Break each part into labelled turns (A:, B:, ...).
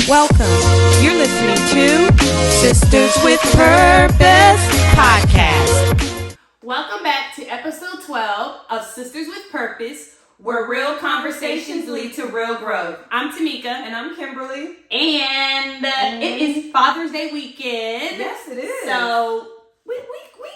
A: Welcome. You're listening to Sisters with Purpose Podcast.
B: Welcome back to episode 12 of Sisters with Purpose, where real conversations lead to real growth. I'm Tamika.
A: And I'm Kimberly.
B: And it is Father's Day weekend.
A: Yes, it is.
B: So we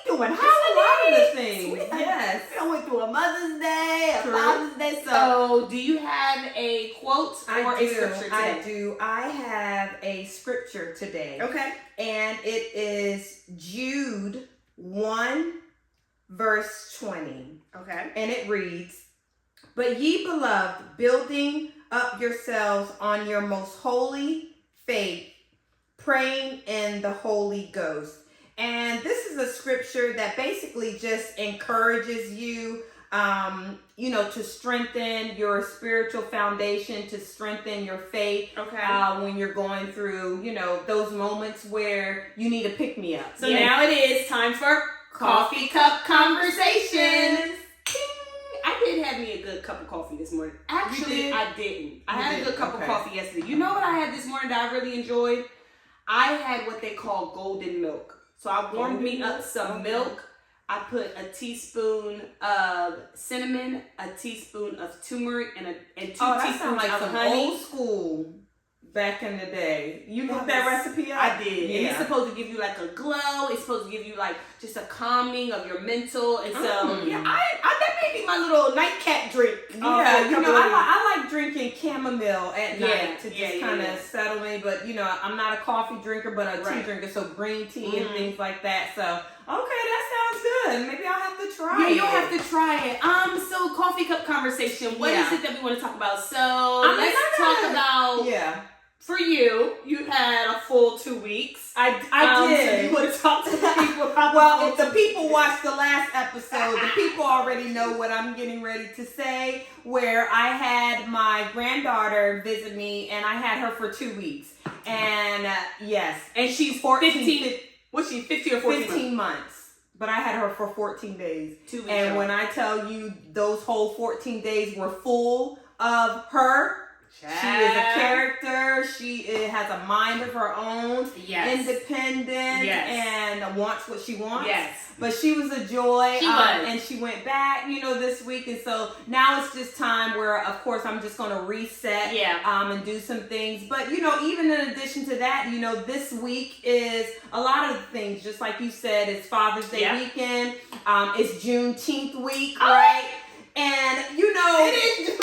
B: doing holidays.
A: Yes.
B: We went through a Mother's Day, a
A: True.
B: Father's Day. So do you have a quote or a scripture today?
A: I do. I have a scripture today.
B: Okay.
A: And it is Jude 1, verse 20.
B: Okay.
A: And it reads, "But ye beloved, building up yourselves on your most holy faith, praying in the Holy Ghost." And this is a scripture that basically just encourages you, to strengthen your spiritual foundation, to strengthen your faith.
B: Okay.
A: When you're going through, those moments where you need a pick-me-up.
B: So now it is time for Coffee Cup Conversations. I did have me a good cup of coffee this morning. Actually, I didn't. I had a good cup of coffee yesterday. You know what I had this morning that I really enjoyed? I had what they call golden milk. So I warmed me up some milk. I put a teaspoon of cinnamon, a teaspoon of turmeric, and two teaspoons
A: like
B: of
A: some
B: honey.
A: old school back in the day. You looked that recipe up?
B: I did.
A: Yeah.
B: And it's supposed to give you like a glow. It's supposed to give you like just a calming of your mental. And so, that may be my little nightcap drink.
A: I like drinking chamomile at night to just kind of settle me. But, I'm not a coffee drinker, but a tea drinker. So green tea and things like that. So, okay, that sounds good. Maybe I'll have to try it.
B: Yeah, you'll have to try it. So Coffee Cup Conversation. What is it that we want to talk about? So let's talk about...
A: Yeah.
B: For you had a full 2 weeks.
A: I did.
B: So you want to talk to the people about
A: well, if the people watched the last episode, the people already know what I'm getting ready to say, where I had my granddaughter visit me, and I had her for 2 weeks. And, yes.
B: And she's 15. What's she, 15 or 14?
A: 15 months. But I had her for 14 days.
B: 2 weeks.
A: And when I tell you those whole 14 days were full of her, she is a character. She has a mind of her own, independent, and wants what she wants.
B: Yes.
A: But she was a joy.
B: She was.
A: And she went back, this week. And so now it's just time where, of course, I'm just going to reset and do some things. But, even in addition to that, this week is a lot of things. Just like you said, it's Father's Day weekend. It's Juneteenth week, right? And,
B: it is Juneteenth.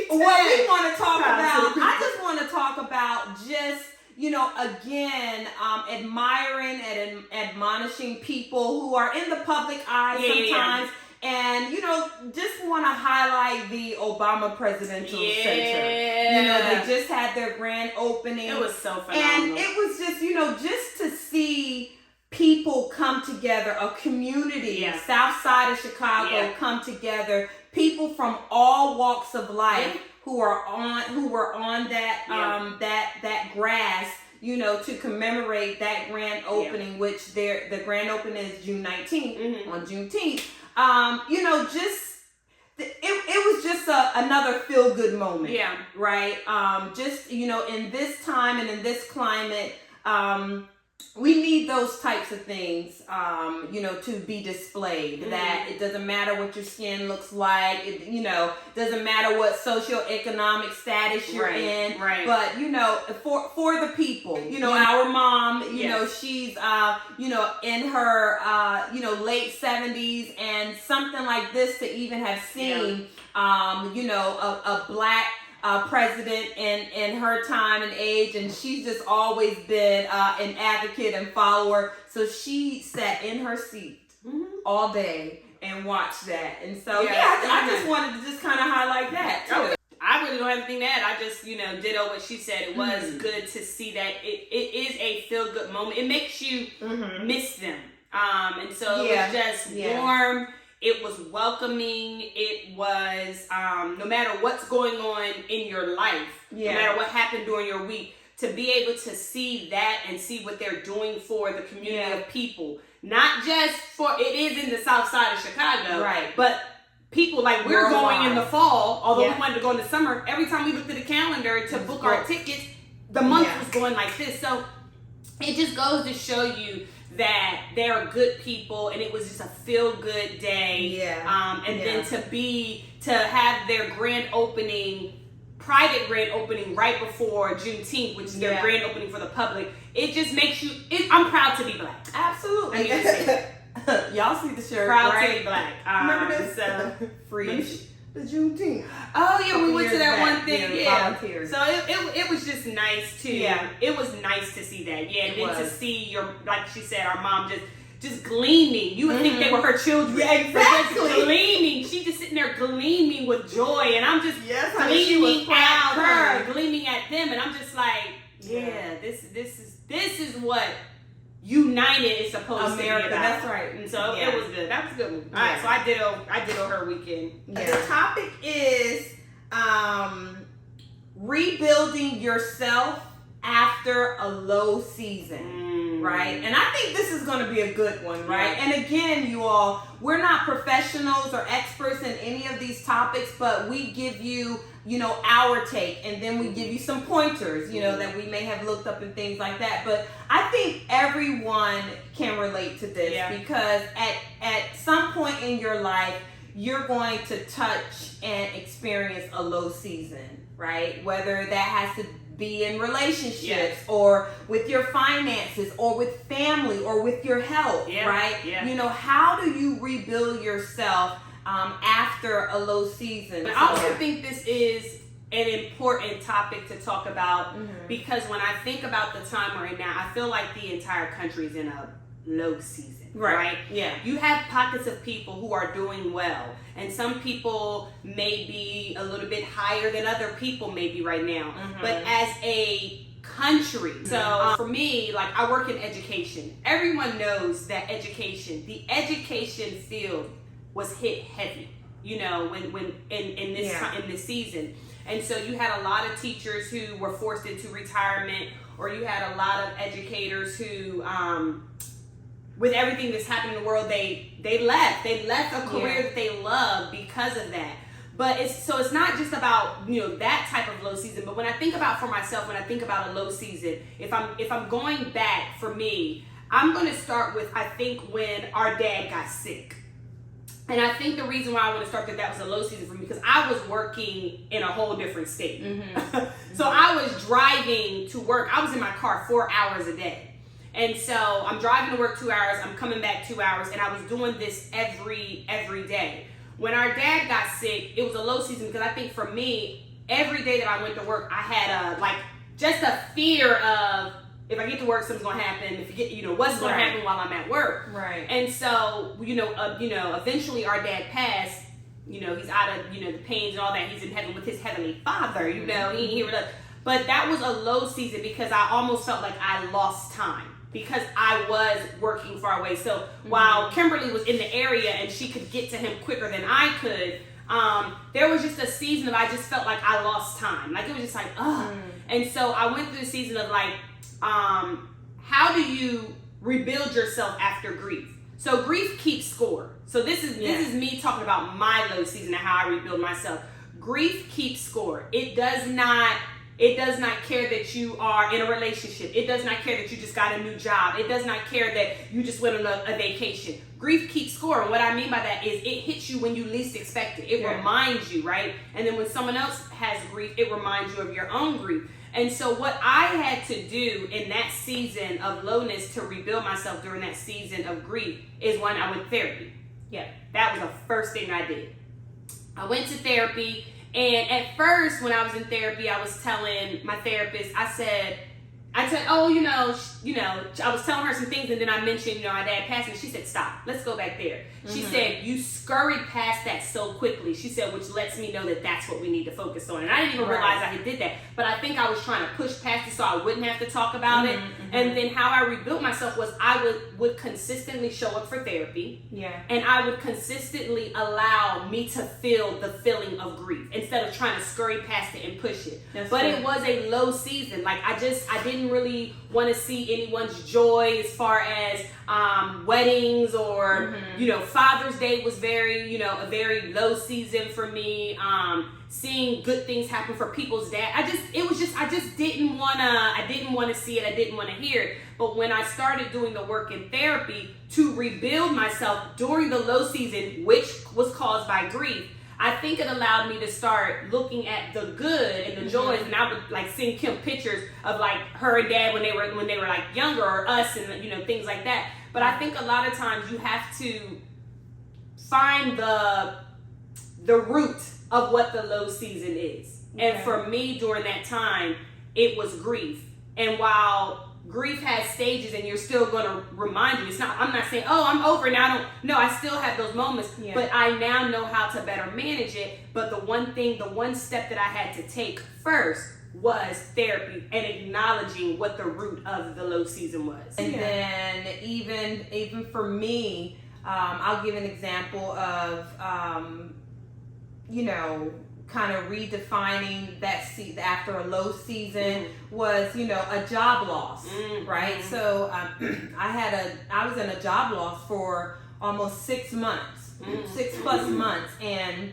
A: What we want to talk about, I just want to talk about just, again, admiring and admonishing people who are in the public eye sometimes. And, just want to highlight the Obama Presidential Center. They just had their grand opening.
B: It was so phenomenal.
A: And it was just, just to see people come together, a community, south side of Chicago come together, people from all walks of life who were on that that grass, to commemorate that grand opening, which the grand opening is June 19th on Juneteenth. It was just another feel good moment. Yeah. Right. Just in this time and in this climate, we need those types of things, to be displayed. That it doesn't matter what your skin looks like. It, doesn't matter what socioeconomic status you're in. Right. But, for the people, our mom, she's, in her, late 70s, and something like this to even have seen, a black president in her time and age, and she's just always been an advocate and follower. So she sat in her seat all day and watched that. And so I just wanted to just kind of highlight that too.
B: Okay. I really don't have anything to add. I just, ditto what she said. It was good to see that it is a feel good moment. It makes you miss them. And so it was just warm. It was welcoming. It was, no matter what's going on in your life, no matter what happened during your week, to be able to see that and see what they're doing for the community of people. Not just for, it is in the south side of Chicago, right? But people, like, we're
A: worldwide.
B: going in the fall, although we wanted to go in the summer. Every time we looked at the calendar to book our tickets, the month was going like this. So it just goes to show you that they are good people, and it was just a feel-good day. Then to have their private grand opening right before Juneteenth, which is their grand opening for the public, it just makes you. I'm proud to be Black.
A: Absolutely. Y'all see the shirt?
B: Proud
A: right?
B: to be Black.
A: Remember this? Free. The Juneteenth.
B: Oh yeah, we went to that one thing.
A: Volunteers.
B: So it was just nice too.
A: Yeah.
B: It was nice to see that. Yeah, and then to see like she said, our mom just gleaming. You would think they were her children.
A: Yeah, exactly.
B: Just gleaming. She just sitting there gleaming with joy, and I'm just
A: gleaming
B: at her, gleaming at them, and I'm just like, this is what united is supposed to be about.
A: That's right.
B: And so it was good. That was a good one. All right, so I ditto her weekend.
A: Yeah. The topic is rebuilding yourself after a low season, right? And I think this is going to be a good one, right? And again, you all, we're not professionals or experts in any of these topics, but we give you, our take, and then we give you some pointers, that we may have looked up and things like that. But I think everyone can relate to this because at some point in your life, you're going to touch and experience a low season, right? Whether that has to be in relationships or with your finances or with family or with your health, right? How do you rebuild yourself after a low season?
B: I also think this is an important topic to talk about because when I think about the time we're in now, I feel like the entire country is in a low season, right? Yeah. You have pockets of people who are doing well, and some people may be a little bit higher than other people maybe right now. But as a country, so for me, like I work in education. Everyone knows that the education field was hit heavy, when in this time, in this season. And so you had a lot of teachers who were forced into retirement, or you had a lot of educators who with everything that's happening in the world, they left a career that they love because of that. But it's not just about that type of low season. But when I think about for myself, when I think about a low season, if I'm going back for me, I'm going to start with I think when our dad got sick. And I think the reason why I want to start that was a low season for me because I was working in a whole different state. So I was driving to work. I was in my car 4 hours a day. And so I'm driving to work 2 hours. I'm coming back 2 hours. And I was doing this every day. When our dad got sick, it was a low season because I think for me, every day that I went to work, I had just a fear of, if I get to work, something's gonna happen. If you get, what's gonna happen while I'm at work, right? And so, eventually our dad passed. He's out of the pains and all that. He's in heaven with his heavenly Father. He ain't here with us. But that was a low season because I almost felt like I lost time because I was working far away. So while Kimberly was in the area and she could get to him quicker than I could, there was just a season of I just felt like I lost time. Like it was just like, ugh. And so I went through a season of how do you rebuild yourself after grief? So grief keeps score. So this is me talking about my low season and how I rebuild myself. Grief keeps score. It does not care that you are in a relationship. It does not care that you just got a new job. It does not care that you just went on a vacation. Grief keeps score. And what I mean by that is it hits you when you least expect it. It reminds you, right? And then when someone else has grief, it reminds you of your own grief. And so what I had to do in that season of lowness to rebuild myself during that season of grief is when I went to therapy. Yeah, that was the first thing I did. I went to therapy, and at first when I was in therapy, I was telling my therapist, I said, I was telling her some things, and then I mentioned, my dad passed, and she said, stop, let's go back there. She said, you scurried past that so quickly. She said, which lets me know that that's what we need to focus on. And I didn't even realize I did that, but I think I was trying to push past it so I wouldn't have to talk about it. And then how I rebuilt myself was I would consistently show up for therapy. Yeah. And I would consistently allow me to feel the feeling of grief instead of trying to scurry past it and push it. It was a low season. Like I didn't didn't really want to see anyone's joy as far as weddings or, Father's Day was very, a very low season for me. Seeing good things happen for people's dad. I just didn't want to see it. I didn't want to hear it. But when I started doing the work in therapy to rebuild myself during the low season, which was caused by grief, I think it allowed me to start looking at the good and the joys. And I would like seeing Kim pictures of like her and dad when they were like younger, or us, and things like that. But I think a lot of times you have to find the root of what the low season is. Okay. And for me during that time, it was grief. And while grief has stages and you're still going to remind you, I'm not saying, oh, I'm over now. I still have those moments, but I now know how to better manage it. But the one step that I had to take first was therapy and acknowledging what the root of the low season was.
A: And then even for me, I'll give an example of, kind of redefining that after a low season was, a job loss, right? So I was in a job loss for almost 6 months, 6+ months. And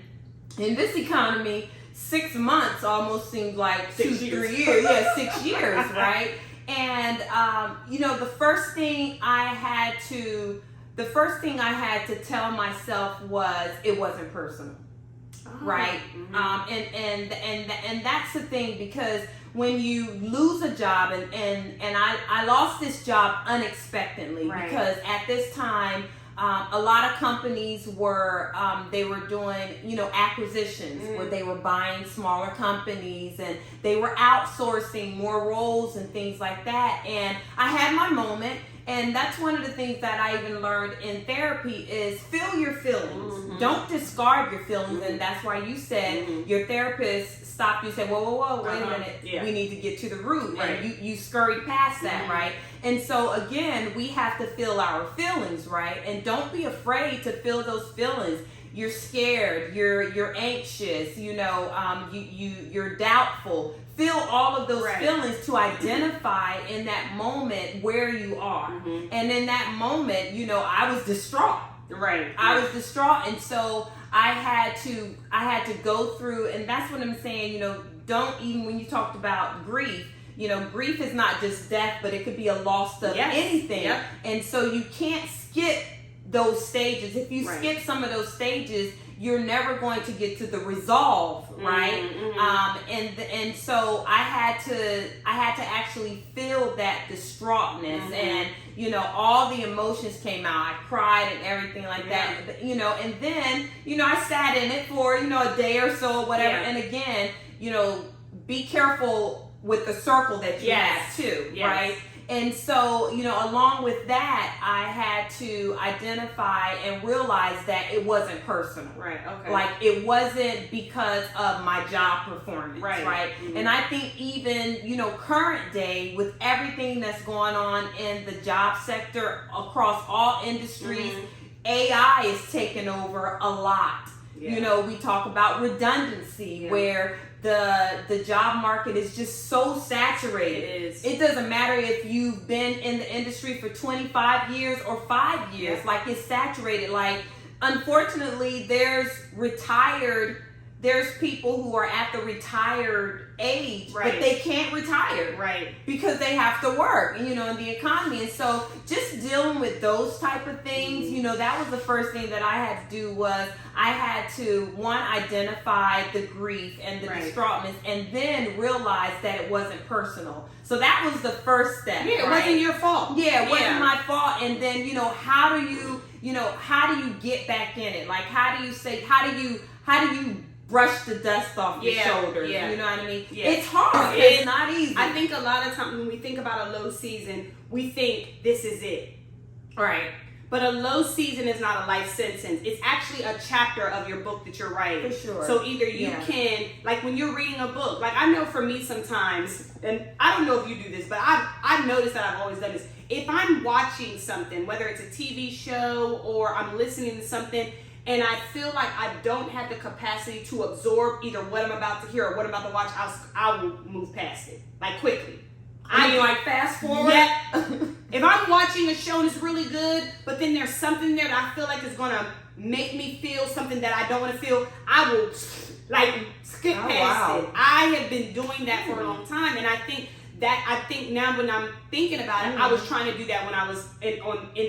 A: in this economy, 6 months almost seems like 2-3 years. Yeah, 6 years, right? And, the first thing I had to tell myself was it wasn't personal. Right. And that's the thing, because when you lose a job, and I lost this job unexpectedly, because at this time a lot of companies were they were doing acquisitions where they were buying smaller companies and they were outsourcing more roles and things like that. And I had my moment. And that's one of the things that I even learned in therapy is feel your feelings. Don't discard your feelings. And that's why you said your therapist stopped you and said, whoa, wait a minute. Yeah. We need to get to the root. Right. And you scurried past that, right? And so again, we have to feel our feelings, right? And don't be afraid to feel those feelings. You're scared, you're anxious, you're doubtful. Feel all of those feelings to identify in that moment where you are. And in that moment, I was distraught. Right. I was distraught. And so I had to go through, and that's what I'm saying, don't, even when you talked about grief, grief is not just death, but it could be a loss of anything. Yep. And so you can't skip those stages. If you skip some of those stages, you're never going to get to the resolve, right? And so I had to actually feel that distraughtness, and all the emotions came out. I cried and everything like that, and then I sat in it for a day or so, or whatever. And again, be careful with the circle that you have too, right? And so, along with that, I had to identify and realize that it wasn't personal. Right, okay. Like, it wasn't because of my job performance, right? And I think even, current day, with everything that's going on in the job sector across all industries, AI is taking over a lot. Yeah. We talk about redundancy, where the job market is just so saturated. It is. It doesn't matter if you've been in the industry for 25 years or 5 years. Like, it's saturated. Like, unfortunately, there's people who are at the retired age, but they can't retire, because they have to work, in the economy. And so just dealing with those type of things, that was the first thing that I had to do. Was I had to, one, identify the grief and the distraughtness, and then realize that it wasn't personal. So that was the first step.
B: Yeah, it wasn't your fault.
A: Yeah, it wasn't my fault. And then, how do you get back in it? Like, how do you brush the dust off your shoulders? You know what I mean? It's hard. It's not easy.
B: I think a lot of times when we think about a low season, we think this is it. Right. But a low season is not a life sentence. It's actually a chapter of your book that you're writing. For sure. So either you can, like when you're reading a book, like I know for me sometimes, and I don't know if you do this, but I've noticed that I've always done this. If I'm watching something, whether it's a TV show or I'm listening to something, and I feel like I don't have the capacity to absorb either what I'm about to hear or what I'm about to watch, I will move past it, like quickly.
A: I mean, like fast forward.
B: Yeah. If I'm watching a show and it's really good, but then there's something there that I feel like is gonna make me feel something that I don't want to feel, I will like skip past it. I have been doing that for a long time, and I think now when I'm thinking about it, I was trying to do that when I was in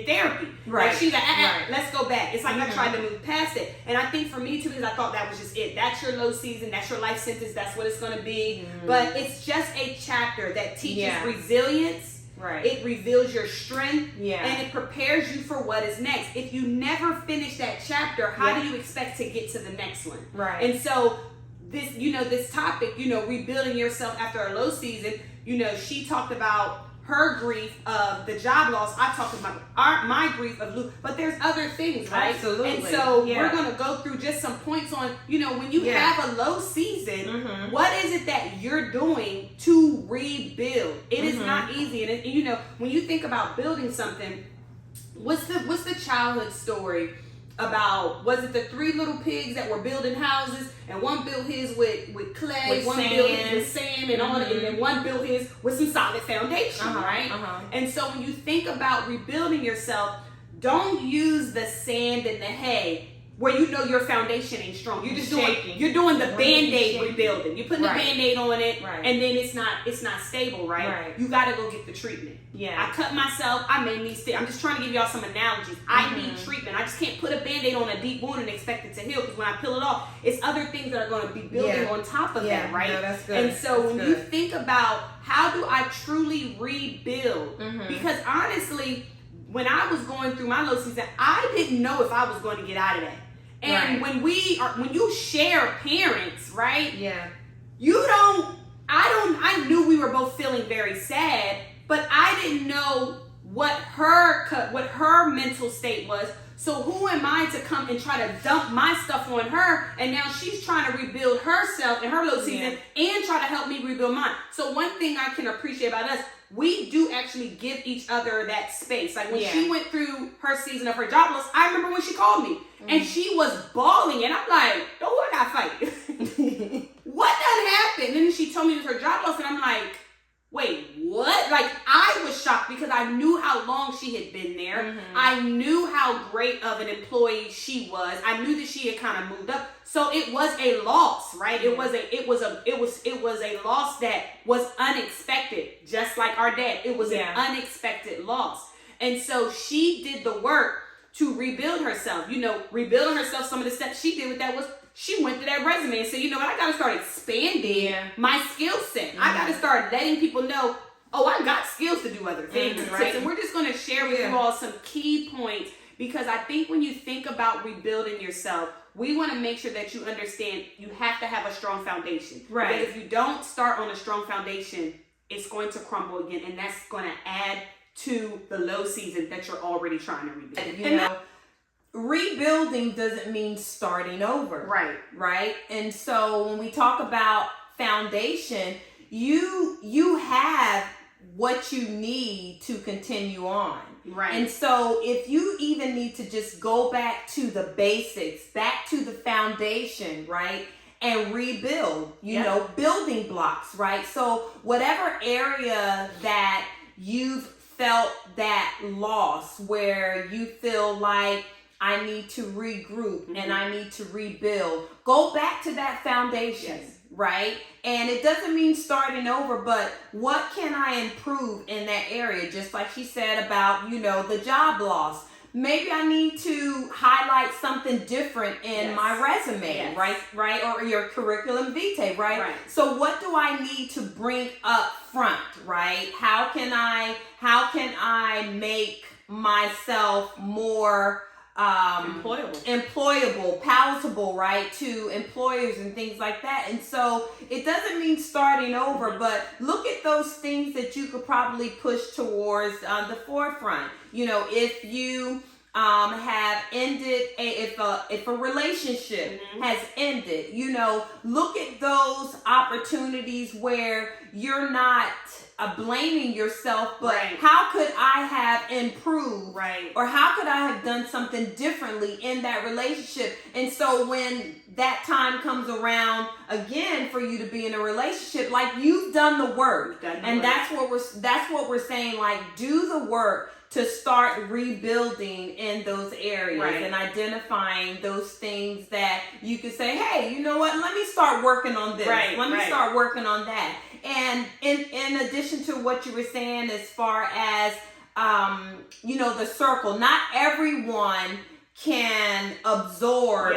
B: therapy.
A: Right.
B: Like she's like, let's go back. It's like I tried to move past it. And I think for me too, because I thought that was just it. That's your low season. That's your life sentence. That's what it's going to be. But it's just a chapter that teaches resilience.
A: Right.
B: It reveals your strength.
A: Yeah.
B: And it prepares you for what is next. If you never finish that chapter, how do you expect to get to the next one?
A: Right.
B: And so this topic, rebuilding yourself after a low season, she talked about her grief of the job loss. I talked about my grief of but there's other things, right?
A: Absolutely.
B: And so we're going to go through just some points on, when you have a low season, what is it that you're doing to rebuild? It is not easy. And when you think about building something, what's the childhood story about? Was it the 3 little pigs that were building houses, and one built his with clay,
A: with
B: one
A: sand.
B: built his with sand and all that, and then one built his with some solid foundation, right? And so when you think about rebuilding yourself, don't use the sand and the hay where your foundation ain't strong. You're just doing the Band-Aid rebuilding. You're putting the Band-Aid on it, and then it's not stable, right? You gotta go get the treatment.
A: Yeah.
B: I cut myself, I may need I'm just trying to give y'all some analogies. I need treatment. I just can't put a Band-Aid on a deep wound and expect it to heal, because when I peel it off, it's other things that are going to be building on top of that, right?
A: No, that's good.
B: And so when you think about how do I truly rebuild, because honestly, when I was going through my low season, I didn't know if I was going to get out of that. And when you share parents, right?
A: Yeah.
B: I knew we were both feeling very sad, but I didn't know what her mental state was. So who am I to come and try to dump my stuff on her? And now she's trying to rebuild herself in her low season and try to help me rebuild mine. So one thing I can appreciate about us, we do actually give each other that space. Like when she went through her season of her job loss, I remember when she called me and she was bawling, and I'm like, don't worry, I fight. What done happened? And then she told me it was her job loss, and I'm like, wait, what? Like, I was shocked because I knew how long she had been there. I knew how great of an employee she was. I knew that she had kind of moved up. So it was a loss, right? It was a loss that was unexpected, just like our dad. It was an unexpected loss. And so she did the work to rebuild herself. Rebuilding herself, some of the steps she did with that was she went to that resume and said, you know what, I got to start expanding my skill set. I got to start letting people know, I got skills to do other things, right? And we're just going to share with you all some key points, because I think when you think about rebuilding yourself, we want to make sure that you understand you have to have a strong foundation. Right. Because if you don't start on a strong foundation, it's going to crumble again, and that's going to add to the low season that you're already trying to rebuild.
A: Rebuilding doesn't mean starting over. Right. And so when we talk about foundation, you have what you need to continue on. Right. And so if you even need to just go back to the basics, back to the foundation, right? And rebuild, building blocks, right? So whatever area that you've felt that loss, where you feel like I need to regroup and I need to rebuild, go back to that foundation, right? And it doesn't mean starting over, but what can I improve in that area? Just like she said about, the job loss. Maybe I need to highlight something different in my resume, right? Or your curriculum vitae, right? So what do I need to bring up front, right? How can I make myself more employable, palatable, right, to employers and things like that? And so it doesn't mean starting over, but look at those things that you could probably push towards the forefront. If you have ended if a relationship has ended, look at those opportunities where you're not blaming yourself, but
B: right.
A: how could I have improved?
B: Right.
A: Or how could I have done something differently in that relationship? And so when that time comes around again for you to be in a relationship, like you've done the work. That's what we're saying, like do the work to start rebuilding in those areas, right. And identifying those things that you could say, hey, you know what, let me start working on this.
B: Right,
A: let me start working on that. And in addition to what you were saying as far as, the circle, not everyone can absorb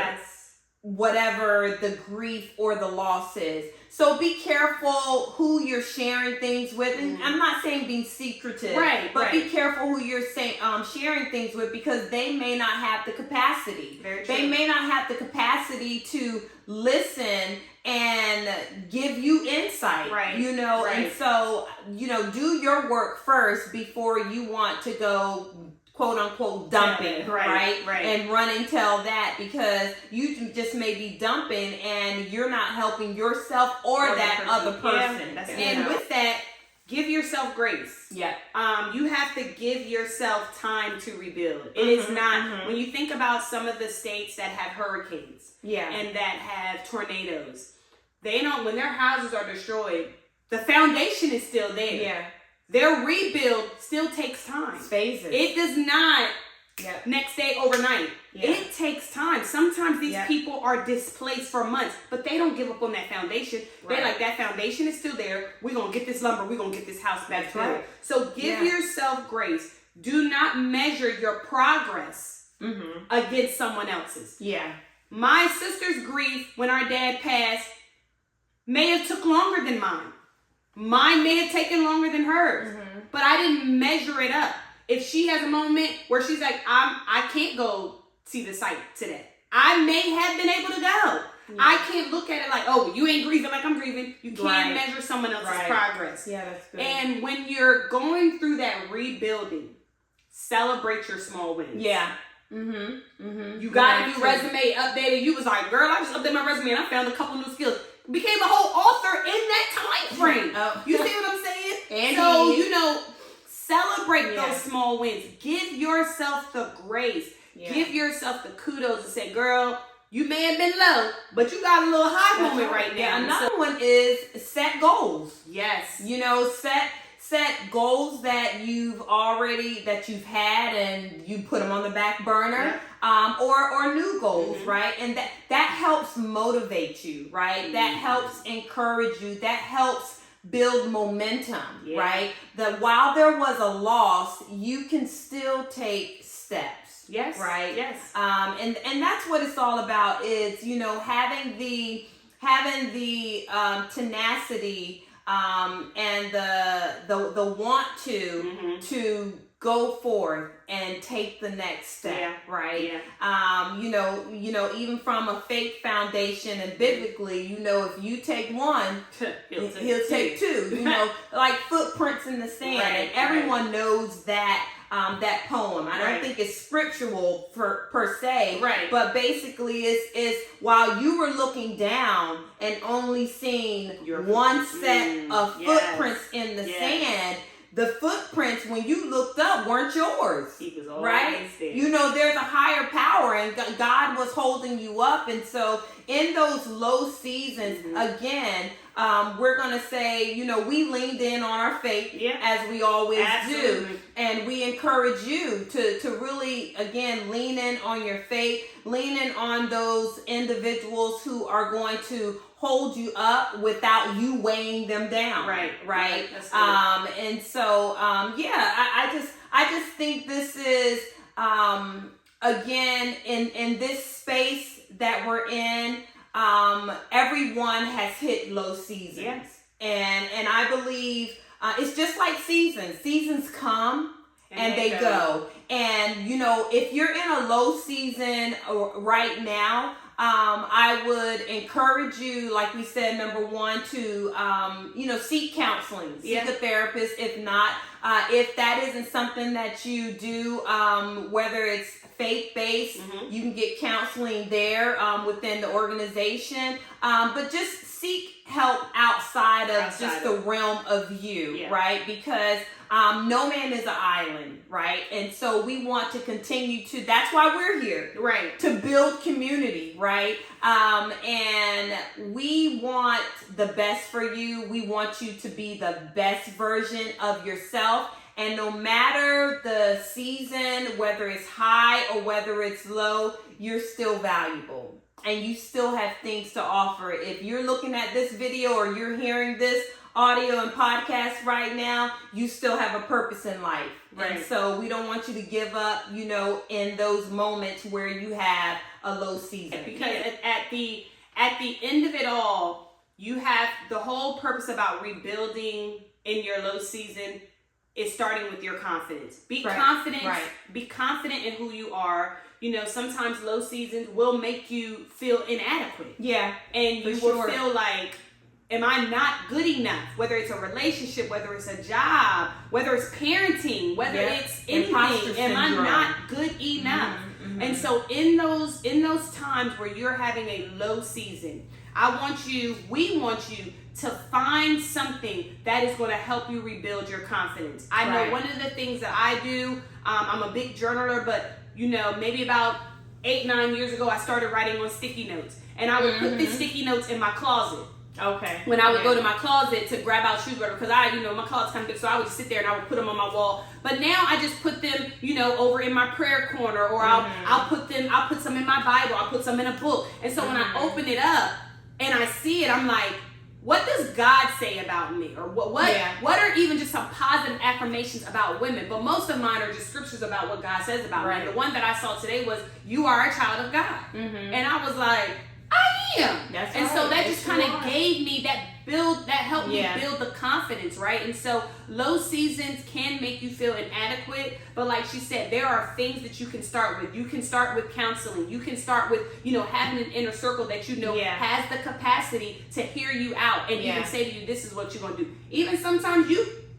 A: whatever the grief or the loss is. So be careful who you're sharing things with. And I'm not saying being secretive, but be careful who you're sharing things with, because they may not have the capacity. They may not have the capacity to listen and give you insight, and so, do your work first before you want to go quote unquote dumping, right? And run and tell that, because you just may be dumping and you're not helping yourself or that other person.
B: And with that, give yourself grace.
A: Yeah.
B: You have to give yourself time to rebuild. It is not, when you think about some of the states that have hurricanes and that have tornadoes, they don't, when their houses are destroyed, the foundation is still there.
A: Yeah.
B: Their rebuild still takes time.
A: Phases.
B: It does not next day, overnight.
A: Yeah.
B: It takes time. Sometimes these people are displaced for months, but they don't give up on that foundation. They're like, that foundation is still there. We're going to get this lumber. We're going to get this house back built. So give yourself grace. Do not measure your progress against someone else's.
A: Yeah.
B: My sister's grief when our dad passed may have took longer than mine. Mine may have taken longer than hers, but I didn't measure it up. If she has a moment where she's like, I can't go see the site today, I may have been able to go. I can't look at it like, oh, you ain't grieving like I'm grieving. You can't measure someone else's progress.
A: Yeah, that's good.
B: And when you're going through that rebuilding, celebrate your small wins.
A: Yeah.
B: You got a new resume updated. You was like, girl, I just updated my resume and I found a couple new skills. Became a whole author in that time frame. You see what I'm saying? And so, celebrate those small wins. Give yourself the grace. Give yourself the kudos and say, girl, you may have been low, but you got a little high moment right now.
A: Another one is set goals.
B: Yes.
A: Set goals that you've had and you put them on the back burner, or new goals, right? And that helps motivate you, right? That helps encourage you. That helps build momentum, right? That while there was a loss, you can still take steps.
B: Yes.
A: Right.
B: Yes.
A: And that's what it's all about. Is having the tenacity. And the want to go forth and take the next step, right? Yeah. Even from a faith foundation and biblically, if you take one, he'll take two. Like footprints in the sand, and everyone knows that. That poem. I don't think it's scriptural per se, but basically it's while you were looking down and only seeing one set of footprints in the sand, the footprints when you looked up weren't yours.
B: He was always
A: there. There's a higher power and God was holding you up. And so in those low seasons, again, we're going to say, we leaned in on our faith as we always do. And we encourage you to really, again, lean in on your faith, lean in on those individuals who are going to hold you up without you weighing them down. Right.
B: That's good.
A: And so, I just think this is, again, in this space that we're in, everyone has hit low seasons. And I believe it's just like seasons. Seasons come and they go. And, if you're in a low season right now, I would encourage you, like we said, number one, to, seek counseling, seek a therapist. If not, if that isn't something that you do, whether it's faith-based, you can get counseling there within the organization. But just seek help outside of just the realm of you, right? Because no man is an island, right? And so we want to continue to, that's why we're here,
B: right?
A: To build community, right? And we want the best for you. We want you to be the best version of yourself. And no matter the season, whether it's high or whether it's low, you're still valuable. And you still have things to offer. If you're looking at this video or you're hearing this audio and podcast right now, you still have a purpose in life. Right. And so we don't want you to give up, you know, in those moments where you have a low season.
B: Because at the end of it all, you have the whole purpose about rebuilding in your low season is starting with your confidence. Be confident. Right. Be confident in who you are. You know, sometimes low seasons will make you feel inadequate.
A: Yeah.
B: And you will feel like, am I not good enough? Whether it's a relationship, whether it's a job, whether it's parenting, whether it's anything, am I not good enough? Mm-hmm. And so in those times where you're having a low season, we want you to find something that is going to help you rebuild your confidence. I know one of the things that I do, I'm a big journaler, but you know, maybe about 8-9 years ago, I started writing on sticky notes, and I would put these sticky notes in my closet.
A: Okay.
B: When I would go to my closet to grab out shoes, because my closet's kind of big, so I would just sit there and I would put them on my wall. But now I just put them, you know, over in my prayer corner, or I'll put some in my Bible, I'll put some in a book. And so when I open it up and I see it, I'm like, what does God say about me? Or what are even just some positive affirmations about women? But most of mine are just scriptures about what God says about me. The one that I saw today was, you are a child of God. And I was like, I am. So that just kind of gave me helped me build the confidence, right? And so low seasons can make you feel inadequate, but like she said, there are things that you can start with. You can start with counseling. You can start with, you know, having an inner circle that you know has the capacity to hear you out and even say to you, this is what you're going to do. Even sometimes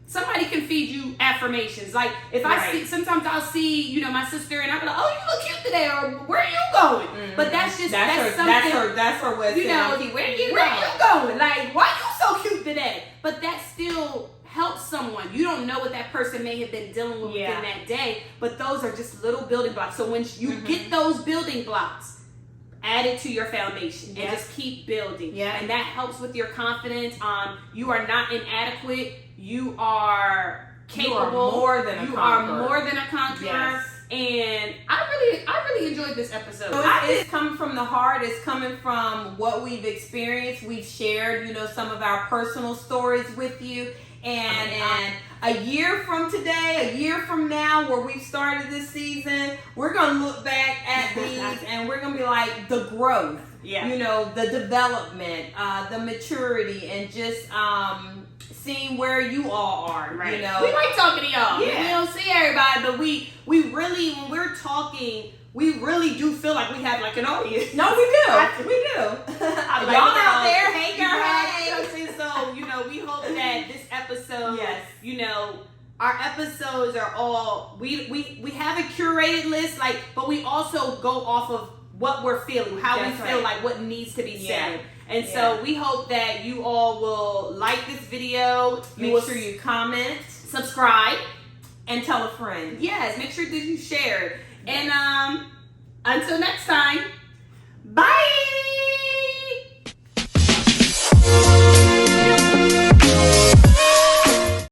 B: somebody can feed you affirmations. Like if sometimes I'll see, you know, my sister and I'm like, oh, you look cute today, or where are you going? But that's her way of saying, where are you going? Like, why you so cute today? But that still helps someone. You don't know what that person may have been dealing with within that day, but those are just little building blocks. So when you get those building blocks, add it to your foundation and just keep building. And that helps with your confidence. You are not inadequate. You are capable. You are more than a conqueror. Yes. And I really enjoyed this episode.
A: So it's coming from the heart. It's coming from what we've experienced. We've shared, you know, some of our personal stories with you. And a year from today, a year from now, where we've started this season, we're going to look back at these and we're going to be like, the growth, you know, the development, the maturity, and just seeing where you all are, you know.
B: We like talking to y'all. We don't see everybody, but we really, when we're talking, we really do feel like we have like an audience.
A: No, we do. We do. Y'all out there, hey girl,
B: hey. So, you know, we hope that this episode, you know, our episodes are all, we have a curated list, like, but we also go off of what we're feeling, how we feel, like what needs to be said. And so we hope that you all will like this video.
A: Make sure you comment,
B: subscribe,
A: and tell a friend.
B: Yes, make sure that you share it. And until next time.